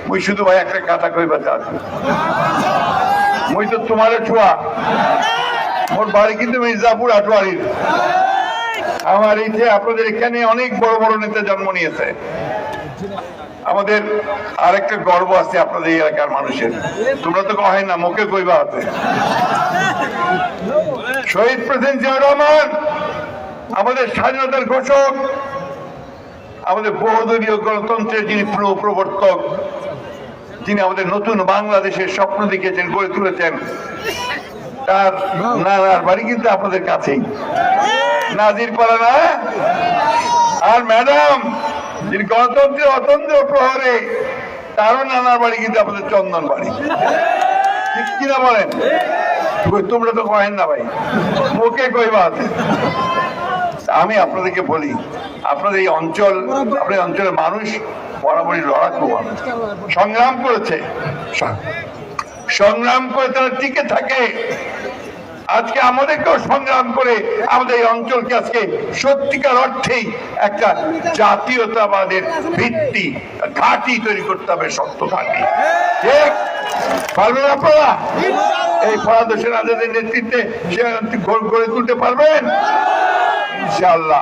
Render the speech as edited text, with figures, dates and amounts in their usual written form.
মুই শুধু ভাই একটা কথা কইবা চাচ্ছি, মুই তো তোমারে ছোঁয়া, মোর বাড়ি কিন্তু মির্জাপুর আটোয়ারির। আমার ইচ্ছে আপনাদের এখানে অনেক বড় বড় নেতা জন্ম নিয়েছে। আমাদের আরেকটা গর্ব আছে আপনাদের এই এলাকার মানুষের, তোমরা তো কহে না, মুখে কইবা আছে। শহীদ প্রেসিডেন্ট জিয়াউর রহমান আমাদের স্বাধীনতার ঘোষক, আমাদের বহুদলীয় গণতন্ত্রের যিনি প্রবর্তক, যিনি আমাদের নতুন বাংলাদেশের স্বপ্ন দেখিয়েছেন, গড়ে তুলেছেন, তার নানার বাড়ি কিন্তু আপনাদের কাছেই, নাজিরপাড়া না? আর ম্যাডাম যিনি গণতন্ত্রের অতন্ত্র প্রহরে, তারও নানার বাড়ি কিন্তু আপনাদের চন্দন বাড়ি, ঠিক কিনা বলেন? তোমরা তো কহেন না ভাই, মুখে কইবা আছে। আমি আপনাদেরকে বলি, আপনাদের এই অঞ্চল, আপনার অঞ্চলের মানুষ বরাবরই লড়াকু সংগ্রাম করেছে, সংগ্রাম করে তারা টিকে থাকে। আজকে আমাদেরকেও সংগ্রাম করে আমাদের এই অঞ্চলকে আজকে সত্যিকার অর্থেই একটা জাতীয়তাবাদের ভিত্তি ঘাঁটি তৈরি করতে হবে, শক্ত ঘাঁটি। ঠিক পারবেন আপনারা? এই ফরাদ হোসেন আজাদের নেতৃত্বে সে গড়ে তুলতে পারবেন ইনশাআল্লাহ।